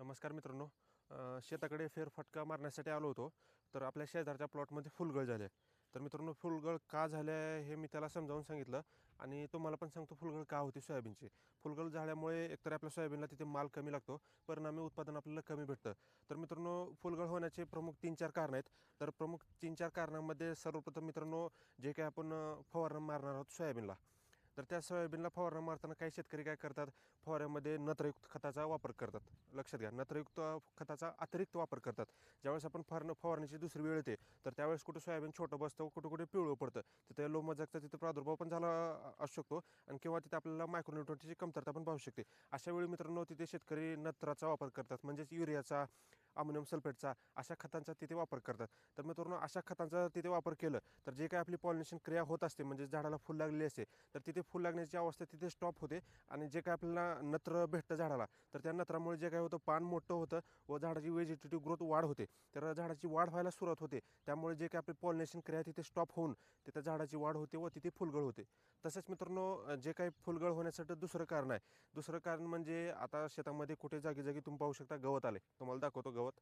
नमस्कार मित्रांनो. शेताकडे फेरफटका मारण्यासाठी आलो होतो. तर आपल्या शेजारच्या प्लॉटमध्ये फुलगळ झाले. तर मित्रांनो, फुलगळ का झाले हे मी त्याला समजावून सांगितलं आणि तुम्हाला पण सांगतो फुलगळ का होती सोयाबीनची. फुलगळ झाल्यामुळे एकतर आपल्या सोयाबीनला तिथे माल कमी लागतो, परिणामी उत्पादन आपल्याला कमी भेटतं. तर मित्रांनो, फुलगळ होण्याचे प्रमुख 3-4 कारणं आहेत. तर प्रमुख 3-4 कारणांमध्ये सर्वप्रथम मित्रांनो, जे काही आपण फवारणी मारणार आहोत सोयाबीनला, तर त्या सोयाबीनला फवारणी मारताना काही शेतकरी काय करतात, फवाऱ्यामध्ये नत्रयुक्त खताचा वापर करतात. लक्षात घ्या, नत्रयुक्त खताचा अतिरिक्त वापर करतात. ज्यावेळेस आपण फवारणीची दुसरी वेळ येते, तर त्यावेळेस कुठं सोयाबीन छोटं बसतं, कुठं कुठे पिवळं पडतं, तिथे लोमजागचा तिथे प्रादुर्भाव पण झाला असू शकतो आणि किंवा तिथे आपल्याला मायक्रोन्यूट्रनची कमतरता पण पाहू शकते. अशा वेळी मित्रांनो, तिथे शेतकरी नत्राचा वापर करतात, म्हणजेच युरियाचा, अमोनियम सल्फेटचा, अशा खतांचा तिथे वापर करतात. तर मित्रांनो, अशा खतांचा तिथे वापर केलं तर जे काही आपली पॉलिनेशन क्रिया होत असते, म्हणजे झाडाला फुल लागलेली असते, तर तिथे फुल लागण्याची अवस्था तिथे स्टॉप होते आणि जे काय आपल्याला नत्र भेटतं झाडाला, तर त्या नत्रामुळे जे काय होतं, पान मोठं होतं व झाडाची व्हेजिटेटिव्ह ग्रोथ वाढ होते. तर झाडाची वाढ व्हायला सुरुवात होते. त्यामुळे जे काय आपली पॉलिनेशन क्रिया तिथे स्टॉप होऊन तिथे झाडाची वाढ होते व तिथे फुलगळ होते. तसंच मित्रांनो, जे काही फुलगळ होण्यासाठी दुसरं कारण आहे. दुसरं कारण म्हणजे आता शेतामध्ये कुठे जागी जागी तुम्ही पाहू शकता गवत आले. तुम्हाला दाखवतो गवत.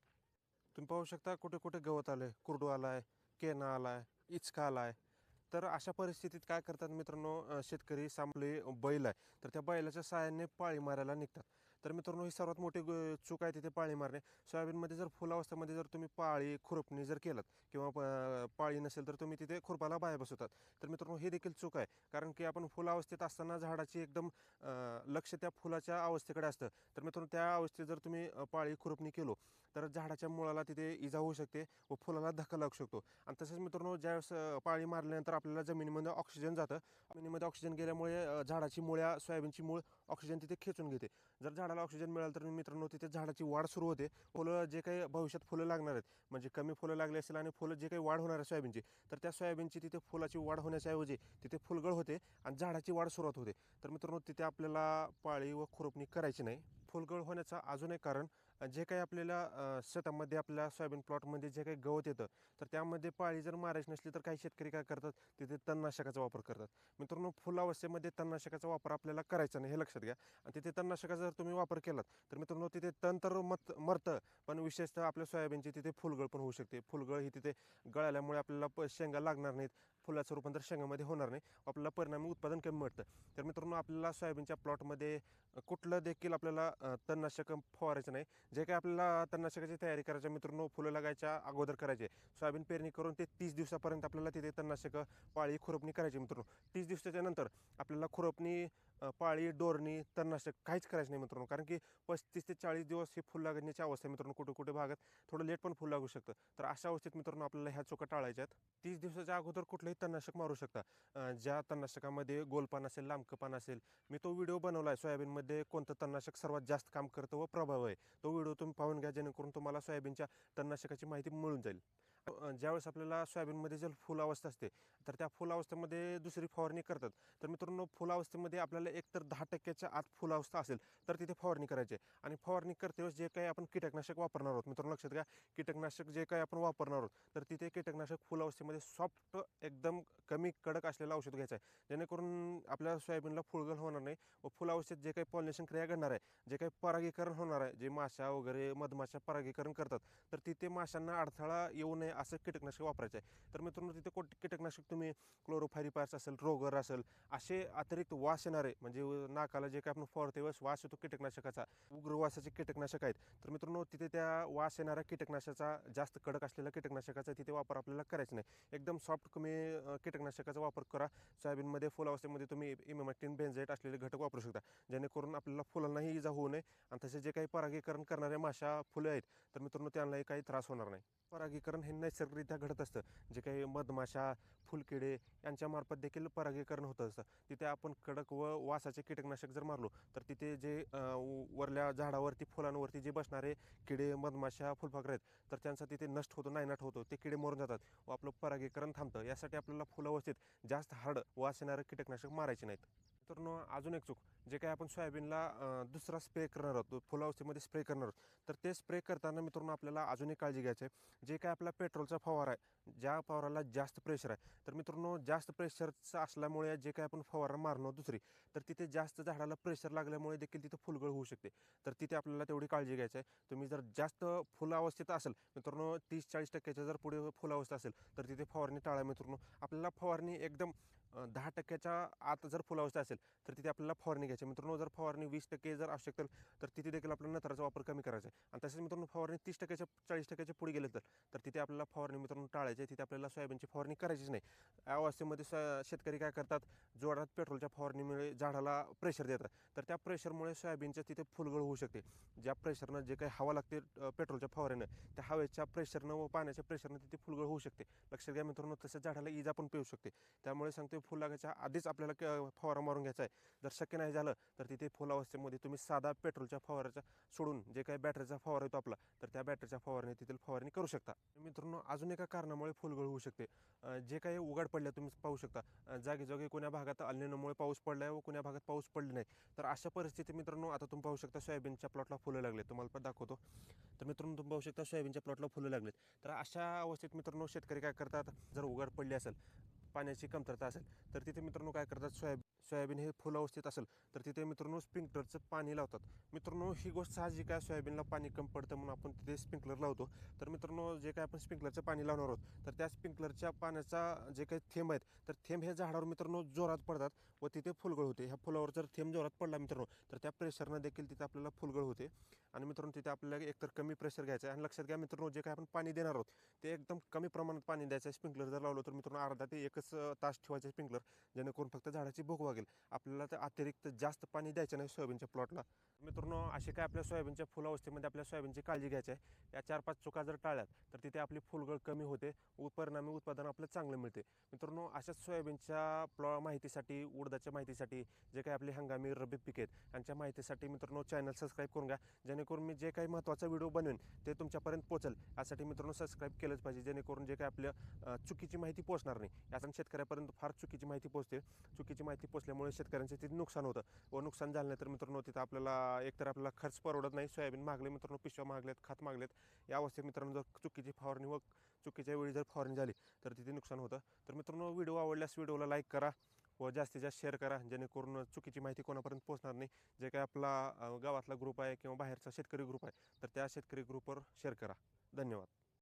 तुम्ही पाहू शकता कुठे कुठे गवत आले, कुरडू आलाय, केना आलाय, इचका आलाय. तर अशा परिस्थितीत काय करतात मित्रांनो, शेतकरी आपले बैल आहे, तर त्या बैलाच्या सहाय्याने पाळी मारायला निघतात. तर मित्रांनो, ही सर्वात मोठी चूक आहे तिथे पाळी मारणे. सोयाबीनमध्ये जर फुलावस्थेमध्ये जर तुम्ही पाळी खुरपणी जर केलात किंवा पाळी नसेल तर तुम्ही तिथे खुरपाला बाया बसवतात. तर मित्रांनो, हे देखील चूक आहे. कारण की आपण फुलावस्थेत असताना झाडाची एकदम लक्ष त्या फुलाच्या अवस्थेकडे असतं. तर मित्रांनो, त्या अवस्थेत जर तुम्ही पाळी खुरपणी केलो तर झाडाच्या मुळाला तिथे इजा होऊ शकते व फुलाला धक्का लागू शकतो. आणि तसंच मित्रांनो, ज्यावेळेस पाळी मारल्यानंतर आपल्याला जमिनीमध्ये ऑक्सिजन जातं. जमिनीमध्ये ऑक्सिजन गेल्यामुळे झाडाची मुळ्या, सोयाबीनची मूळ ऑक्सिजन तिथे खेचून घेते. जर झाडाला ऑक्सिजन मिळालं तर मित्रांनो, तिथे झाडाची वाढ सुरू होते. फुलं जे काही भविष्यात फुलं लागणार आहेत, म्हणजे कमी फुलं लागली असेल आणि फुलं जे काही वाढ होणार आहे सोयाबीनची, तर त्या सोयाबीनची तिथे फुलाची वाढ होण्याच्या ऐवजी तिथे फुलगळ होते आणि झाडाची वाढ सुरुवात होते. तर मित्रांनो, तिथे आपल्याला पाळी व खुरपणी करायची नाही. फुलगळ होण्याचं अजून एक कारण, जे काही आपल्याला शेतामध्ये आपल्या सोयाबीन प्लॉटमध्ये जे काही गवत येतं, तर त्यामध्ये पाळी जर मारायची नसली तर काही शेतकरी काय करतात, तिथे तणनाशकाचा वापर करतात. मित्रांनो, फुलावस्थेमध्ये तणनाशकाचा वापर आपल्याला करायचा नाही, हे लक्षात घ्या. आणि तिथे तणनाशकाचा जर तुम्ही वापर केलात तर मित्रांनो, तिथे तण तर मरतं, पण विशेषतः आपल्या सोयाबीनची तिथे फुलगळ पण होऊ शकते. फुलगळ ही तिथे गळाल्यामुळे आपल्याला शेंगा लागणार नाहीत, फुलाचं रूपांतर शेंगामध्ये होणार नाही, आपल्याला परिणामी उत्पादन कमी मिळतं. तर मित्रांनो, आपल्याला सोयाबीनच्या प्लॉटमध्ये कुठलं देखील आपल्याला तणनाशक फवारायचं नाही. जे काही आपल्याला तणनाशकाची तयारी करायची मित्रांनो, फुलं लागायच्या अगोदर करायचे. सोयाबीन पेरणी करून ते 30 दिवसापर्यंत आपल्याला तिथे तणनाशक पाळी खुरपणी करायची मित्रांनो. 30 दिवसाच्या नंतर आपल्याला खुरपणी, पाळी, डोरणी, तणनाशक काहीच करायचं नाही मित्रांनो. कारण की 35 ते 40 दिवस ही फुल लागण्याची अवस्था आहे मित्रांनो. कुठे कुठे भागात थोडं लेट पण फुल लागू शकतं. तर अशा अवस्थेत मित्रांनो, आपल्याला ह्या चुका टाळायच्या आहेत. 30 दिवसाच्या अगोदर कुठलंही तणनाशक मारू शकता. ज्या तणनाशकामध्ये गोलपान असेल, लांबकं पान असेल. मी तो व्हिडिओ बनवला आहे, सोयाबीनमध्ये कोणतं तणनाशक सर्वात जास्त काम करतं व प्रभाव आहे. तो व्हिडिओ तुम्ही पाहून घ्या, जेणेकरून तुम्हाला सोयाबीनच्या तणनाशकाची माहिती मिळून जाईल. ज्यावेळेस आपल्याला सोयाबीनमध्ये जर फुलावस्था असते, तर त्या फुलावस्थेमध्ये दुसरी फवारणी करतात. तर मित्रांनो, फुलावस्थेमध्ये आपल्याला एकतर 10% आत फुलावस्था असेल तर तिथे फवारणी करायची आहे. आणि फवारणी करतेवेळेस जे काही आपण कीटकनाशक वापरणार आहोत मित्रांनो, लक्षात घ्या, कीटकनाशक जे काही आपण वापरणार आहोत, तर तिथे कीटकनाशक फुलावस्थेमध्ये सॉफ्ट, एकदम कमी कडक असलेलं औषध घ्यायचं आहे, जेणेकरून आपल्या सोयाबीनला फुलगळ होणार नाही व फुलावस्थेत जे काही पॉलिनेशन क्रिया घडणार आहे, जे काही परागीकरण होणार आहे, जे माशा वगैरे मधमाशा परागीकरण करतात, तर तिथे माशांना अडथळा येऊ नये असं कीटकनाशक वापरायचं आहे. तर मित्रांनो, तिथे कीटकनाशक तुम्ही क्लोरोफायरिपास असेल, रोगर असेल, असे अतिरिक्त वास येणारे, म्हणजे नाकाला जे काही आपण फवारते वेळेस वास येतो कीटकनाशकाचा, उग्र वासाचे कीटकनाशक आहेत. तर मित्रांनो, तिथे त्या वास येणाऱ्या कीटकनाशकाचा, जास्त कडक असलेल्या कीटकनाशकाचा तिथे वापर आपल्याला करायचा नाही. एकदम सॉफ्ट कमी कीटकनाशकाचा वापर करा. सोयाबीनमध्ये फुलावस्थेमध्ये तुम्ही इमेमॅक्टिन बेंझाईट असलेले घटक वापरू शकता, जेणेकरून आपल्याला फुलांनाही इजा होऊ नये आणि तसे जे काही परागीकरण करणाऱ्या माशा, फुले आहेत, तर मित्रांनो, त्यांनाही काही त्रास होणार नाही. परागीकरण हे नैसर्गिकरित्या घडत असतं. जे काही मधमाशा, फुलकिडे यांच्यामार्फत देखील परागीकरण होत असतं. तिथे आपण कडक व वासाचे कीटकनाशक जर मारलो तर तिथे जे वरल्या झाडावरती, फुलांवरती जे बसणारे किडे, मधमाशा, फुलपाखरं आहेत, तर त्यांचा तिथे नष्ट होतो, नायनाट होतो, ते किडे मरून जातात व आपलं परागीकरण थांबतं. यासाठी आपल्याला फुलावस्थेत जास्त हार्ड वास येणारं कीटकनाशक मारायचे नाहीत. तर अजून एक चूक, जे काही आपण सोयाबीनला दुसरा स्प्रे करणार आहोत, फुलावस्थेमध्ये स्प्रे करणार आहोत, तर ते स्प्रे करताना मित्रांनो, आपल्याला अजून एक काळजी घ्यायची आहे. जे काय आपला पेट्रोलचा फवारा आहे, ज्या फवाराला जास्त प्रेशर आहे, तर मित्रांनो जास्त प्रेशरचं असल्यामुळे जे काही आपण फवारा मारणार दुसरी, तर तिथे जास्त झाडाला प्रेशर लागल्यामुळे देखील तिथे फुलगळ होऊ शकते. तर तिथे आपल्याला तेवढी काळजी घ्यायची आहे. तुम्ही जर जास्त फुलावस्थेत असेल मित्रांनो, 30-40% जर पुढे फुलावस्था असेल तर तिथे फवारणी टाळा मित्रांनो. आपल्याला फवारणी एकदम 10% आत जर फुलावस्था असेल तर तिथे आपल्याला फवारणी घ्यायची मित्रांनो. जर फवारणी 20% जर असू शकतील तर तिथे देखील आपल्याला नत्राचा वापर कमी करायचा आहे. आणि तसेच मित्रांनो फवारणी 30%च्या 40%च्या पुढे गेले तर तिथे आपल्याला फवारणी मित्रांनो टाळायची आहे. तिथे आपल्याला सोयाबीनची फवारणी करायचीच नाही. या अवस्थेमध्ये शेतकरी काय करतात, जोरात पेट्रोलच्या फवारणीमुळे झाडाला प्रेशर देतात. तर त्या प्रेशरमुळे सोयाबीनच्या तिथे फुलगळ होऊ शकते. ज्या प्रेशरनं जे काही हवा लागते पेट्रोलच्या फवाऱ्यानं, त्या हवेच्या प्रेशरनं व पाण्याच्या प्रेशरनं तिथे फुलगळ होऊ शकते. लक्षात घ्या मित्रांनो, तसंच झाडाला इजा पण पेऊ शकते. त्यामुळे सांगतो फुल लागायच्या आधीच आपल्याला फवारा मारून घ्यायचा आहे. जर शक्य नाही झालं तर तिथे फुलावस्थेमध्ये तुम्ही साधा पेट्रोलच्या फवाराचा सोडून जे काही बॅटरीचा फवारा येतो आपला, तर त्या बॅटरीच्या फवारणी तिथील फवारणी करू शकता. मित्रांनो अजून एका कारणामुळे फुलगळ होऊ शकते. जे काही उघाड पडल्या तुम्ही पाहू शकता, जागी कोण्या भागात अल्निनोमुळे पाऊस पडलाय व कोण्या भागात पाऊस पडले नाही. तर अशा परिस्थितीत मित्रांनो आता तुम्ही पाहू शकता सोयाबीनच्या प्लॉटला फुलं लागले. तुम्हाला पण दाखवतो. तर मित्रांनो तुम्ही पाहू शकता सोयाबीनच्या प्लॉटला फुलं लागलेत. तर अशा अवस्थेत मित्रांनो शेतकरी काय करतात, जर उघाड पडली असेल, पाण्याची कमतरता असेल तर तिथे मित्रांनो काय करतात, सोयाबीन हे फुल अवस्थेत असेल तर तिथे मित्रांनो स्प्रिंकलरचं पाणी लावतात. मित्रांनो ही गोष्ट साहजिक आहे, सोयाबीनला पाणी कमी पडतं म्हणून आपण तिथे स्प्रिंकलर लावतो. तर मित्रांनो जे काय आपण स्प्रिंकलरचं पाणी लावणार आहोत तर त्या स्प्रिंकलरच्या पाण्याचा जे काही थेंब आहेत तर थेंब हे झाडावर मित्रांनो जोरात पडतात व तिथे फुलगळ होते. ह्या फुलावर जर थेंब जोरात पडला मित्रांनो तर त्या प्रेशरनं देखील तिथे आपल्याला फुलगळ होते. आणि मित्रांनो तिथे आपल्याला एकतर कमी प्रेशर घ्यायचं आहे. आणि लक्षात घ्या मित्रांनो, जे काय आपण पाणी देणार आहोत ते एकदम कमी प्रमाणात पाणी द्यायचं आहे. स्प्रिंकलर जर लावलं तर मित्रांनो अर्धा ते 1 तास ठेवायचं स्प्रिंकलर, जेणेकरून फक्त झाडाची भूक वागेल. आपल्याला तर अतिरिक्त जास्त पाणी द्यायचं नाही सोयाबीनच्या प्लॉटला. मित्रांनो असे काय आपल्या सोयाबीनच्या फुलावस्थेमध्ये आपल्या सोयाबीनची काळजी घ्यायची आहे. या 4-5 चुका जर टाळल्यात तर तिथे आपली फुलगळ कमी होते व परिणामी उत्पादन आपलं चांगलं मिळते. मित्रांनो अशाच सोयाबीनच्या माहितीसाठी, उडदाच्या माहितीसाठी, जे काही आपले हंगामी रब्बी पिके आहेत यांच्या माहितीसाठी मित्रांनो चॅनल सबस्क्राईब करून घ्या. जेणेकरून मी जे काही महत्त्वाचा व्हिडिओ बनवेन ते तुमच्यापर्यंत पोहोचेल. यासाठी मित्रांनो सबस्क्राईब केलंच पाहिजे, जेणेकरून जे काही आपल्या चुकीची माहिती पोहोचणार नाही. यासाठी शेतकऱ्यापर्यंत फार चुकीची माहिती पोहोचते. चुकीची माहिती पोहोचल्यामुळे शेतकऱ्यांचे तिथे नुकसान होतं व नुकसान झालं नाही तर मित्रांनो तिथं आपल्याला एकतर आपल्याला खर्च परवडत नाही. सोयाबीन मागले मित्रांनो, पिशव्या मागलेत, खत मागलेत. या अवस्थेत मित्रांनो जर चुकीची फवारणी व चुकीच्या वेळी जर फवारणी झाली तर तिथे नुकसान होतं. तर मित्रांनो व्हिडिओ आवडल्यास व्हिडिओला लाईक करा व जास्तीत जास्त शेअर करा, जेणेकरून चुकीची माहिती कोणापर्यंत पोहोचणार नाही. जे काही आपला गावातला ग्रुप आहे किंवा बाहेरचा शेतकरी ग्रुप आहे तर त्या शेतकरी ग्रुपवर शेअर करा. धन्यवाद.